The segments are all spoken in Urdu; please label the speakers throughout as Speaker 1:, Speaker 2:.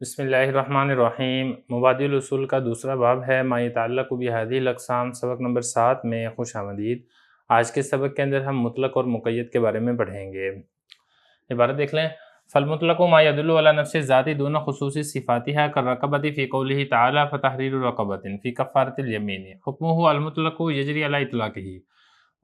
Speaker 1: بسم اللہ الرحمن الرحیم۔ مبادی الاصول کا دوسرا باب ہے ما یتعلق بہذه الاقسام، سبق نمبر 7 میں خوش آمدید۔ آج کے سبق کے اندر ہم مطلق اور مقید کے بارے میں پڑھیں گے۔ عبارت دیکھ لیں، فالمطلق ما يدل على نفس الذات دون خصوص صفاتها كالرقبة في قوله تعالى فتحرير رقبة في كفارة اليمين، حكمه المطلق يجري على إطلاقه،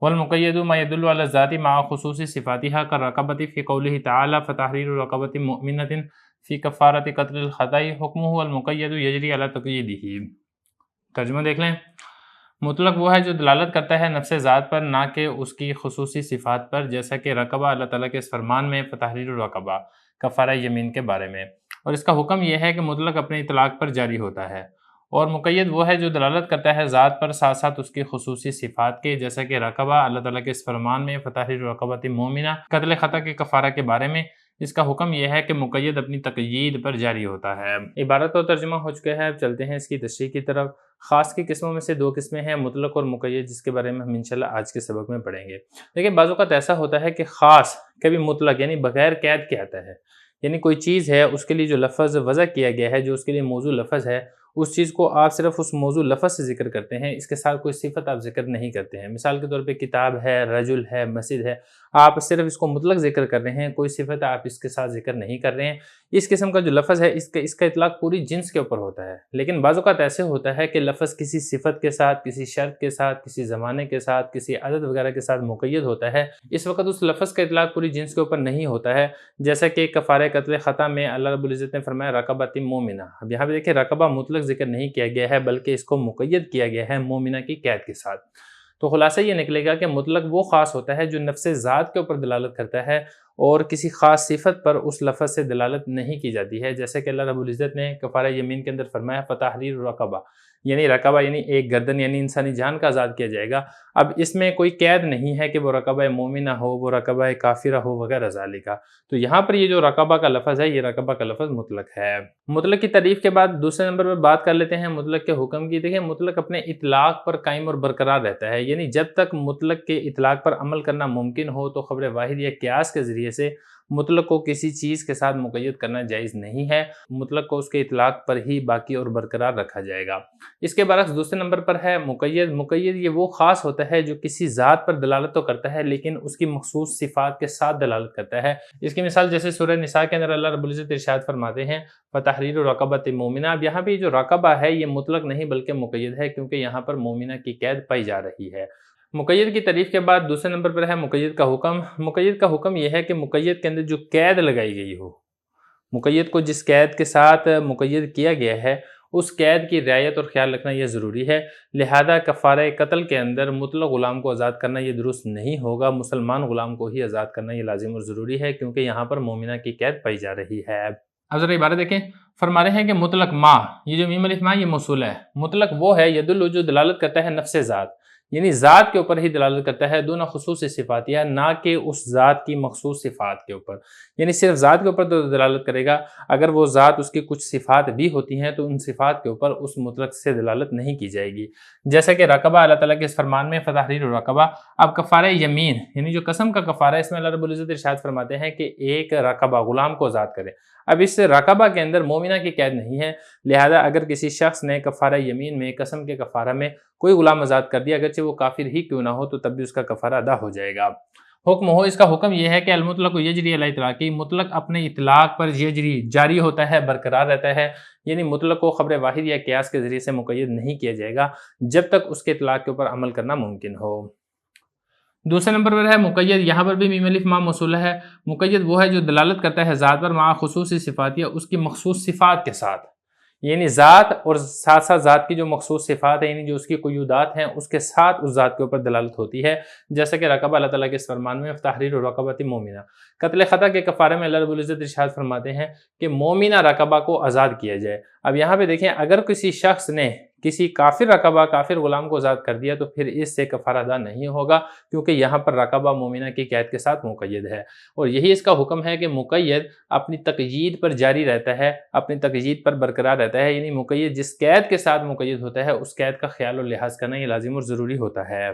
Speaker 1: والمقيد ما يدل على الذات مع خصوص صفاتها كالرقبة في قوله تعالى فتحرير رقبة مؤمنة فی کفارت قتل الخطأ، حکمہ المقید یجری علی تقییدہ۔ ترجمہ دیکھ لیں، مطلق وہ ہے جو دلالت کرتا ہے نفس ذات پر نہ کہ اس کی خصوصی صفات پر، جیسا کہ رقبہ اللہ تعالیٰ کے اس فرمان میں فتحریر الرقبہ کفارہ یمین کے بارے میں، اور اس کا حکم یہ ہے کہ مطلق اپنے اطلاق پر جاری ہوتا ہے، اور مقید وہ ہے جو دلالت کرتا ہے ذات پر ساتھ ساتھ اس کی خصوصی صفات کے، جیسا کہ رقبہ اللہ تعالیٰ کے اس فرمان میں فتحریر الرقبۃ مومنہ قتل خطا کے کفارہ کے بارے میں، اس کا حکم یہ ہے کہ مقید اپنی تقیید پر جاری ہوتا ہے۔ عبارت اور ترجمہ ہو چکے ہیں، اب چلتے ہیں اس کی تشریح کی طرف۔ خاص کی قسموں میں سے دو قسمیں ہیں، مطلق اور مقید، جس کے بارے میں ہم انشاءاللہ آج کے سبق میں پڑھیں گے۔ دیکھیں، بعض اوقات ایسا ہوتا ہے کہ خاص کبھی مطلق یعنی بغیر قید کے آتا ہے، یعنی کوئی چیز ہے، اس کے لیے جو لفظ وضع کیا گیا ہے، جو اس کے لیے موضوع لفظ ہے، اس چیز کو آپ صرف اس موضوع لفظ سے ذکر کرتے ہیں، اس کے ساتھ کوئی صفت آپ ذکر نہیں کرتے ہیں۔ مثال کے طور پہ کتاب ہے، رجل ہے، مسجد ہے، آپ صرف اس کو مطلق ذکر کر رہے ہیں، کوئی صفت آپ اس کے ساتھ ذکر نہیں کر رہے ہیں۔ اس قسم کا جو لفظ ہے، اس کا اطلاق پوری جنس کے اوپر ہوتا ہے۔ لیکن بعض اوقات ایسے ہوتا ہے کہ لفظ کسی صفت کے ساتھ، کسی شرط کے ساتھ، کسی زمانے کے ساتھ، کسی عدد وغیرہ کے ساتھ مقید ہوتا ہے، اس وقت اس لفظ کا اطلاق پوری جنس کے اوپر نہیں ہوتا ہے، جیسا کہ کفارہ قتل خطا میں اللہ رب العزت نے فرمایا رقبۃ مومنہ۔ اب یہاں پہ دیکھیں، رقبہ مطلق ذکر نہیں کیا گیا ہے، بلکہ اس کو مقید کیا گیا ہے مومنہ کی قید کے ساتھ۔ تو خلاصہ یہ نکلے گا کہ مطلق وہ خاص ہوتا ہے جو نفس ذات کے اوپر دلالت کرتا ہے اور کسی خاص صفت پر اس لفظ سے دلالت نہیں کی جاتی ہے، جیسے کہ اللہ رب العزت نے کفارہ یمین کے اندر فرمایا فتحریر رقبہ، یعنی رقبہ یعنی ایک گردن، یعنی انسانی جان کا آزاد کیا جائے گا۔ اب اس میں کوئی قید نہیں ہے کہ وہ رقبہ مومنہ ہو، وہ رقبہ کافرہ ہو وغیرہ ذالک۔ تو یہاں پر یہ جو رقبہ کا لفظ ہے، یہ رقبہ کا لفظ مطلق ہے۔ مطلق کی تعریف کے بعد دوسرے نمبر پر بات کر لیتے ہیں مطلق کے حکم کی۔ دیکھیں، مطلق اپنے اطلاق پر قائم اور برقرار رہتا ہے، یعنی جب تک مطلق کے اطلاق پر عمل کرنا ممکن ہو تو خبر واحد یا قیاس کے ذریعے سے مطلق کو کسی چیز کے ساتھ مقید کرنا جائز نہیں ہے، مطلق کو اس کے اطلاق پر ہی باقی اور برقرار رکھا جائے گا۔ اس کے برعکس دوسرے نمبر پر ہے مقید۔ مقید یہ وہ خاص ہوتا ہے جو کسی ذات پر دلالت تو کرتا ہے لیکن اس کی مخصوص صفات کے ساتھ دلالت کرتا ہے۔ اس کی مثال جیسے سورہ نساء کے اندر اللہ رب العزت ارشاد فرماتے ہیں فتحریر رقبۃ مومنہ۔ اب یہاں پہ جو رقبہ ہے یہ مطلق نہیں بلکہ مقید ہے، کیونکہ یہاں پر مومنہ کی قید پائی جا رہی ہے۔ مقید کی تعریف کے بعد دوسرے نمبر پر ہے مقید کا حکم۔ مقید کا حکم یہ ہے کہ مقید کے اندر جو قید لگائی گئی ہو، مقید کو جس قید کے ساتھ مقید کیا گیا ہے، اس قید کی رعایت اور خیال رکھنا یہ ضروری ہے۔ لہذا کفارہ قتل کے اندر مطلق غلام کو آزاد کرنا یہ درست نہیں ہوگا، مسلمان غلام کو ہی آزاد کرنا یہ لازم اور ضروری ہے، کیونکہ یہاں پر مومنہ کی قید پائی جا رہی ہے۔ اب ذرا عبارت دیکھیں، فرما رہے ہیں کہ مطلق ما، یہ جو میم الف ما یہ موصول ہے، مطلق وہ ہے یدل جو دلالت کرتا ہے نفس ذات، یعنی ذات کے اوپر ہی دلالت کرتا ہے، دون خصوص صفاتیہ، نہ کہ اس ذات کی مخصوص صفات کے اوپر، یعنی صرف ذات کے اوپر تو دلالت کرے گا، اگر وہ ذات اس کی کچھ صفات بھی ہوتی ہیں تو ان صفات کے اوپر اس مطلق سے دلالت نہیں کی جائے گی، جیسا کہ رقبہ اللہ تعالیٰ کے اس فرمان میں فتحریر الرقبہ۔ اب کفارہ یمین یعنی جو قسم کا کفارہ ہے، اس میں اللہ رب العزت ارشاد فرماتے ہیں کہ ایک رقبہ غلام کو آزاد کرے۔ اب اس رقبہ کے اندر مومنہ کی قید نہیں ہے، لہذا اگر کسی شخص نے کفارہ یمین میں قسم کے کفارہ میں کوئی غلام آزاد کر دیا، اگرچہ وہ کافر ہی کیوں نہ ہو، تو تب بھی اس کا کفارہ ادا ہو جائے گا۔ حکم ہو، اس کا حکم یہ ہے کہ المطلق یجری علی اطلاقہ، مطلق اپنے اطلاق پر یجری جاری ہوتا ہے، برقرار رہتا ہے، یعنی مطلق کو خبر واحد یا قیاس کے ذریعے سے مقید نہیں کیا جائے گا جب تک اس کے اطلاق کے اوپر عمل کرنا ممکن ہو۔ دوسرے نمبر پر ہے مقید۔ یہاں پر بھی میم الف ما موصولہ ہے۔ مقید وہ ہے جو دلالت کرتا ہے ذات پر مع خصوصی صفات، یا اس کی مخصوص صفات کے ساتھ، یعنی ذات اور ساتھ ساتھ ذات کی جو مخصوص صفات ہیں، یعنی جو اس کی قیودات ہیں، اس کے ساتھ اس ذات کے اوپر دلالت ہوتی ہے، جیسا کہ رقبہ اللہ تعالیٰ کے اس فرمان میں تحریر الرقبۃ مومنہ۔ قتل خطا کے کفارے میں اللہ رب العزت ارشاد فرماتے ہیں کہ مومنہ رقبہ کو آزاد کیا جائے۔ اب یہاں پہ دیکھیں، اگر کسی شخص نے کسی کافر رقبہ، کافر غلام کو آزاد کر دیا تو پھر اس سے کفارہ ادا نہیں ہوگا، کیونکہ یہاں پر رقبہ مومنہ کی قید کے ساتھ مقید ہے، اور یہی اس کا حکم ہے کہ مقید اپنی تقیید پر جاری رہتا ہے، اپنی تقیید پر برقرار رہتا ہے، یعنی مقید جس قید کے ساتھ مقید ہوتا ہے اس قید کا خیال اور لحاظ کرنا یہ لازم اور ضروری ہوتا ہے۔